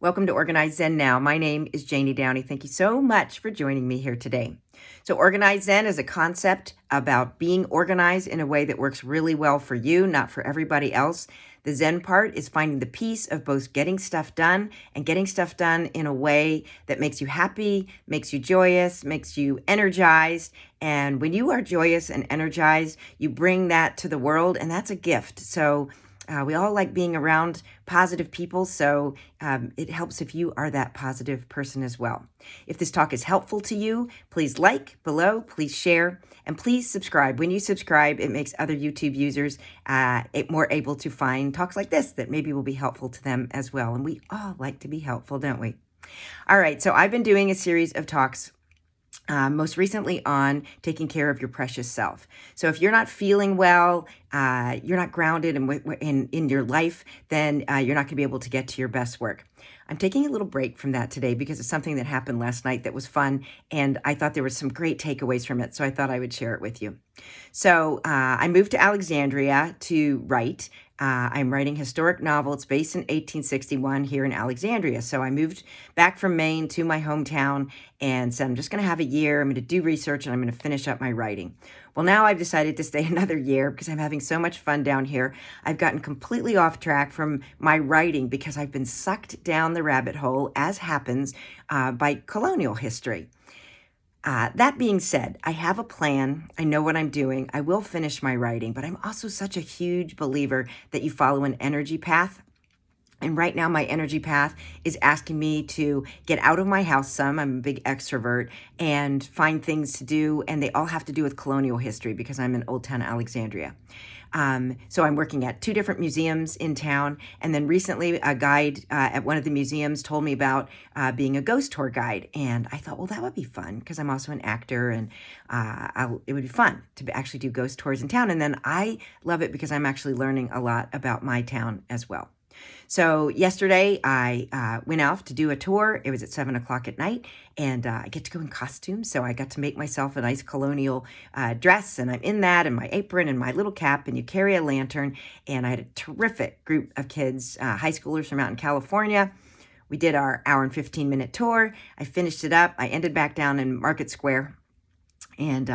Welcome to Organized Zen Now. My name is Janie Downey. Thank you so much for joining me here today. So, Organized Zen is a concept about being organized in a way that works really well for you, not for everybody else. The Zen part is finding the peace of both getting stuff done and getting stuff done in a way that makes you happy, makes you joyous, makes you energized. And when you are joyous and energized, you bring that to the world, and that's a gift. So, we all like being around positive people, so it helps if you are that positive person as well. If this talk is helpful to you, please like below, please share, and please subscribe. When you subscribe, it makes other YouTube users more able to find talks like this that maybe will be helpful to them as well. And we all like to be helpful, don't we? All right, so I've been doing a series of talks most recently on taking care of your precious self. So if you're not feeling well, you're not grounded in your life, then you're not going to be able to get to your best work. I'm taking a little break from that today because it's something that happened last night that was fun, and I thought there were some great takeaways from it, so I thought I would share it with you. So I moved to Alexandria to write. I'm writing historic novel. It's based in 1861 here in Alexandria. So I moved back from Maine to my hometown and said, I'm just going to have a year. I'm going to do research and I'm going to finish up my writing. Well, now I've decided to stay another year because I'm having so much fun down here. I've gotten completely off track from my writing because I've been sucked down the rabbit hole, as happens, by colonial history. That being said, I have a plan. I know what I'm doing. I will finish my writing, but I'm also such a huge believer that you follow an energy path. And right now, my energy path is asking me to get out of my house some. I'm a big extrovert, and find things to do. And they all have to do with colonial history because I'm in Old Town Alexandria. So I'm working at 2 different museums in town. And then recently a guide at one of the museums told me about being a ghost tour guide. And I thought, well, that would be fun because I'm also an actor, and it would be fun to actually do ghost tours in town. And then I love it because I'm actually learning a lot about my town as well. So yesterday I went off to do a tour. It was at 7:00 at night, and I get to go in costume. So I got to make myself a nice colonial dress, and I'm in that, and my apron and my little cap, and you carry a lantern. And I had a terrific group of kids, high schoolers from out in California. We did our hour and 15-minute tour. I finished it up. I ended back down in Market Square, and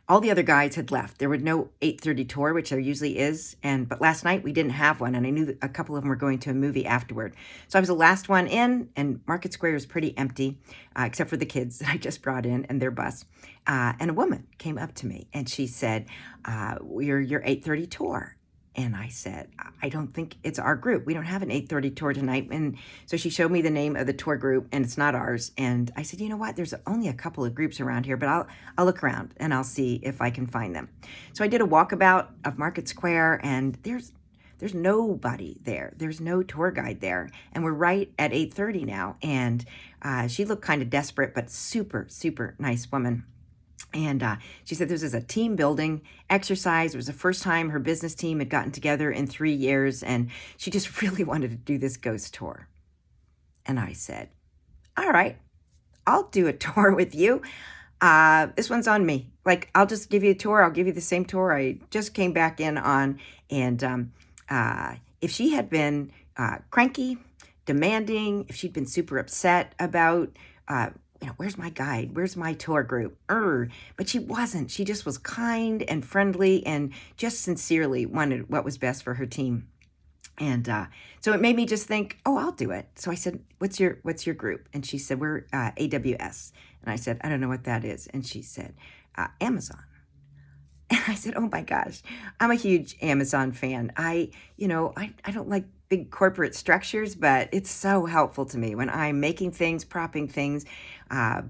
all the other guides had left. There was no 8:30 tour, which there usually is. But last night we didn't have one, and I knew that a couple of them were going to a movie afterward. So I was the last one in, and Market Square was pretty empty, except for the kids that I just brought in and their bus. And a woman came up to me, and she said, "We're your 8:30 tour." And I said, I don't think it's our group. We don't have an 8:30 tour tonight. And so she showed me the name of the tour group, and it's not ours. And I said, you know what? There's only a couple of groups around here, but I'll look around and I'll see if I can find them. So I did a walkabout of Market Square, and there's nobody there. There's no tour guide there. And we're right at 8:30 now. And she looked kind of desperate, but super, super nice woman. And she said this is a team building exercise. It was the first time her business team had gotten together in 3 years, and she just really wanted to do this ghost tour. And I said, all right, I'll do a tour with you. This one's on me. Like, I'll just give you a tour. I'll give you the same tour I just came back in on. And if she had been cranky, demanding, if she'd been super upset about where's my guide? Where's my tour group? But she wasn't. She just was kind and friendly and just sincerely wanted what was best for her team. And so it made me just think, oh, I'll do it. So I said, what's your group? And she said, we're AWS. And I said, I don't know what that is. And she said, Amazon. And I said, oh my gosh, I'm a huge Amazon fan. I don't like big corporate structures, but it's so helpful to me when I'm making things, propping things,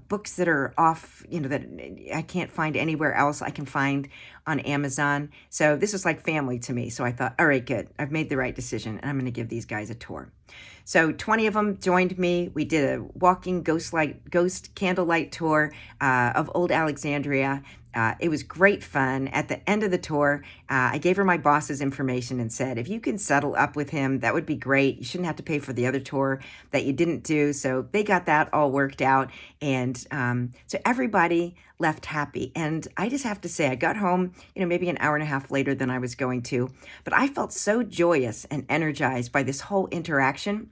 books that are off, that I can't find anywhere else, I can find on Amazon. So this is like family to me. So I thought, all right, good. I've made the right decision, and I'm going to give these guys a tour. So 20 of them joined me. We did a walking ghost candlelight tour of Old Alexandria. It was great fun. At the end of the tour, I gave her my boss's information and said, if you can settle up with him, that would be great. You shouldn't have to pay for the other tour that you didn't do. So they got that all worked out. And so everybody left happy. And I just have to say, I got home, maybe an hour and a half later than I was going to, but I felt so joyous and energized by this whole interaction.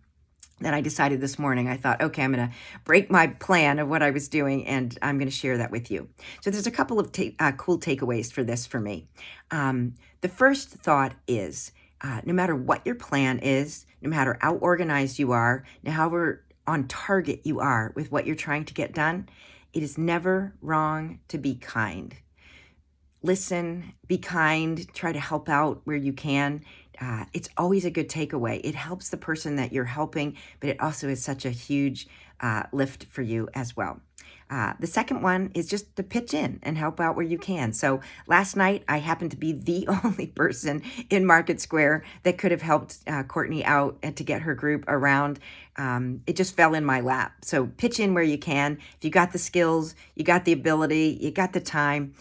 that I decided this morning. I thought, okay, I'm going to break my plan of what I was doing, and I'm going to share that with you. So there's a couple of cool takeaways for this for me. The first thought is, no matter what your plan is, no matter how organized you are, no however on target you are with what you're trying to get done, it is never wrong to be kind. Listen, be kind, try to help out where you can. It's always a good takeaway. It helps the person that you're helping, but it also is such a huge lift for you as well. The second one is just to pitch in and help out where you can. So last night, I happened to be the only person in Market Square that could have helped Courtney out and to get her group around. It just fell in my lap. So pitch in where you can. If you got the skills, you got the ability, you got the time,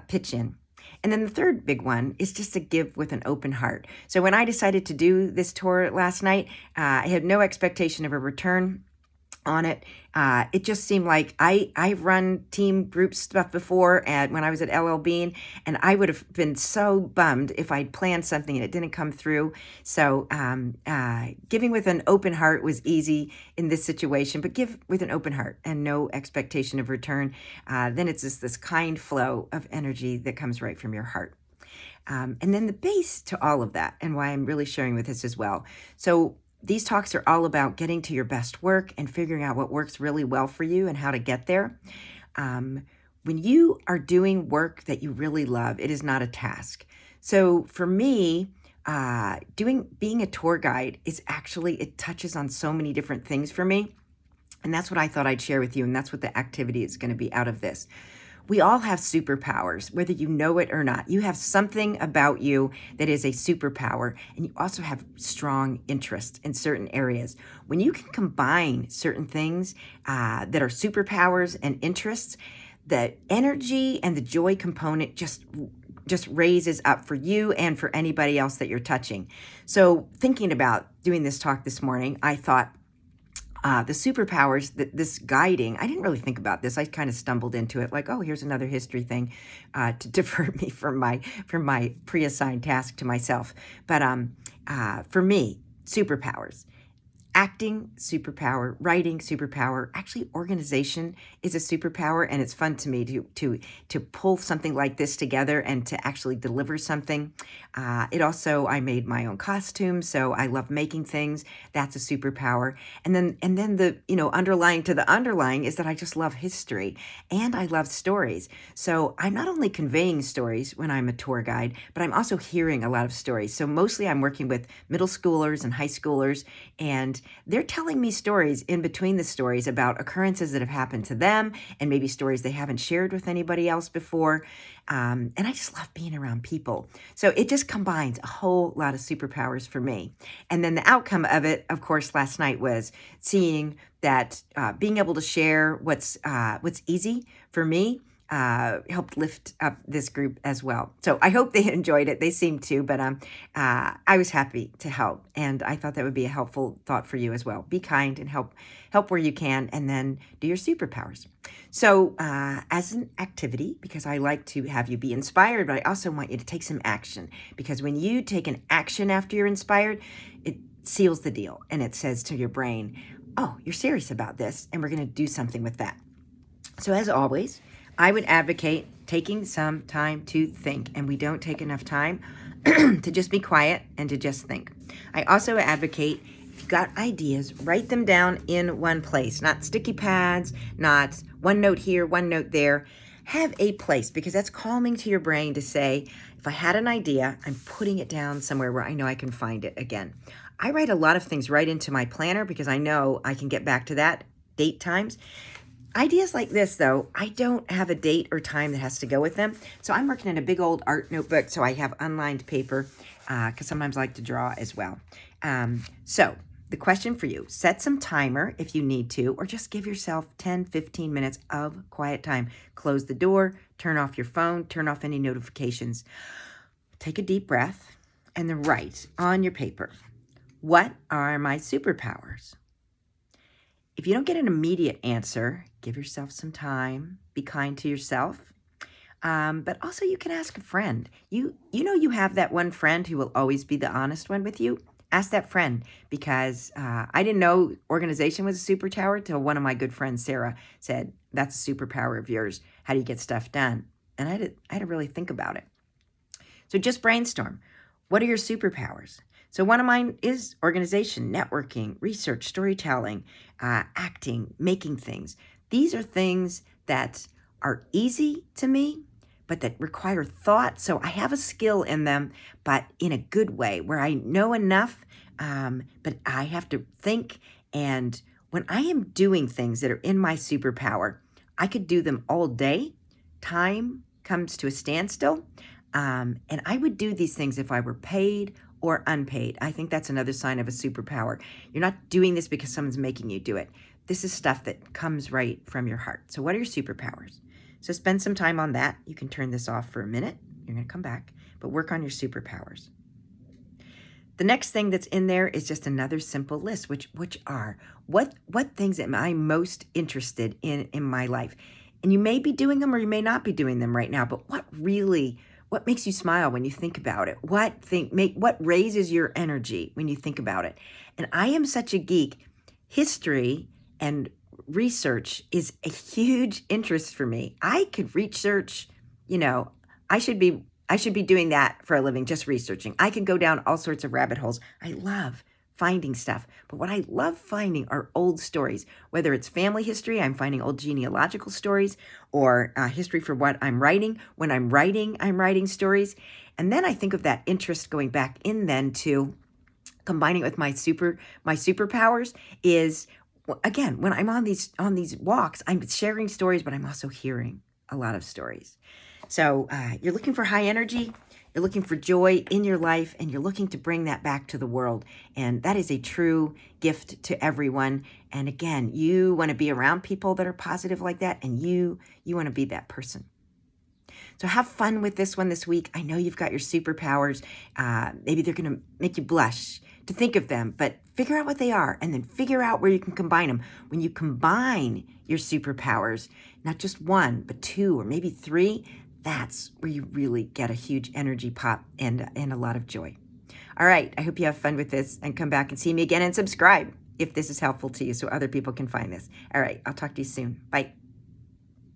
pitch in. And then the third big one is just to give with an open heart. So when I decided to do this tour last night, I had no expectation of a return on it. It just seemed like I've run team group stuff before when I was at LL Bean, and I would have been so bummed if I'd planned something and it didn't come through. So giving with an open heart was easy in this situation, but give with an open heart and no expectation of return. Then it's just this kind flow of energy that comes right from your heart. And then the base to all of that, and why I'm really sharing with this as well. So these talks are all about getting to your best work and figuring out what works really well for you and how to get there. When you are doing work that you really love, it is not a task. So for me, being a tour guide is actually, it touches on so many different things for me. And that's what I thought I'd share with you. And that's what the activity is going to be out of this. We all have superpowers, whether you know it or not. You have something about you that is a superpower, and you also have strong interest in certain areas. When you can combine certain things that are superpowers and interests, the energy and the joy component just raises up for you and for anybody else that you're touching. So thinking about doing this talk this morning, I thought, the superpowers, this guiding, I didn't really think about this. I kind of stumbled into it like, oh, here's another history thing to divert me from my pre-assigned task to myself. But for me, superpowers. Acting, superpower. Writing, superpower. Actually, organization is a superpower, and it's fun to me to pull something like this together and to actually deliver something. I made my own costumes, so I love making things. That's a superpower. And then the underlying to the underlying is that I just love history and I love stories. So I'm not only conveying stories when I'm a tour guide, but I'm also hearing a lot of stories. So mostly I'm working with middle schoolers and high schoolers, and they're telling me stories in between the stories about occurrences that have happened to them and maybe stories they haven't shared with anybody else before. And I just love being around people. So it just combines a whole lot of superpowers for me. And then the outcome of it, of course, last night was seeing that being able to share what's easy for me helped lift up this group as well. So I hope they enjoyed it. They seemed to, but I was happy to help. And I thought that would be a helpful thought for you as well. Be kind and help where you can, and then do your superpowers. So as an activity, because I like to have you be inspired, but I also want you to take some action, because when you take an action after you're inspired, it seals the deal and it says to your brain, oh, you're serious about this, and we're going to do something with that. So as always, I would advocate taking some time to think, and we don't take enough time to just be quiet and to just think. I also advocate, if you've got ideas, write them down in one place, not sticky pads, not one note here, one note there. Have a place, because that's calming to your brain to say, if I had an idea, I'm putting it down somewhere where I know I can find it again. I write a lot of things right into my planner because I know I can get back to that date times. Ideas like this, though, I don't have a date or time that has to go with them. So I'm working in a big old art notebook, so I have unlined paper because sometimes I like to draw as well. So the question for you, set some timer if you need to, or just give yourself 10, 15 minutes of quiet time. Close the door, turn off your phone, turn off any notifications. Take a deep breath and then write on your paper, what are my superpowers? If you don't get an immediate answer, give yourself some time, be kind to yourself. But also you can ask a friend. You know you have that one friend who will always be the honest one with you. Ask that friend, because I didn't know organization was a superpower till one of my good friends, Sarah, said, that's a superpower of yours. How do you get stuff done? And I had to really think about it. So just brainstorm. What are your superpowers? So one of mine is organization, networking, research, storytelling, acting, making things. These are things that are easy to me, but that require thought. So I have a skill in them, but in a good way, where I know enough, but I have to think. And when I am doing things that are in my superpower, I could do them all day. Time comes to a standstill. And I would do these things if I were paid or unpaid. I think that's another sign of a superpower. You're not doing this because someone's making you do it. This is stuff that comes right from your heart. So what are your superpowers? So spend some time on that. You can turn this off for a minute. You're going to come back, but work on your superpowers. The next thing that's in there is just another simple list, which are what things am I most interested in my life? And you may be doing them or you may not be doing them right now, but what makes you smile when you think about it? What raises your energy when you think about it? And I am such a geek. History and research is a huge interest for me. I could research, I should be doing that for a living, just researching. I could go down all sorts of rabbit holes. I love finding stuff. But what I love finding are old stories, whether it's family history, I'm finding old genealogical stories, or history for what I'm writing. When I'm writing stories. And then I think of that interest going back in then to combining it with my superpowers is, again, when I'm on these walks, I'm sharing stories, but I'm also hearing a lot of stories. So you're looking for high energy, you're looking for joy in your life, and you're looking to bring that back to the world. And that is a true gift to everyone. And again, you want to be around people that are positive like that, and you want to be that person. So have fun with this one this week. I know you've got your superpowers. Maybe they're going to make you blush to think of them, but figure out what they are and then figure out where you can combine them. When you combine your superpowers, not just one, but two or maybe three, that's where you really get a huge energy pop and a lot of joy. All right, I hope you have fun with this, and come back and see me again and subscribe if this is helpful to you so other people can find this. All right, I'll talk to you soon. Bye.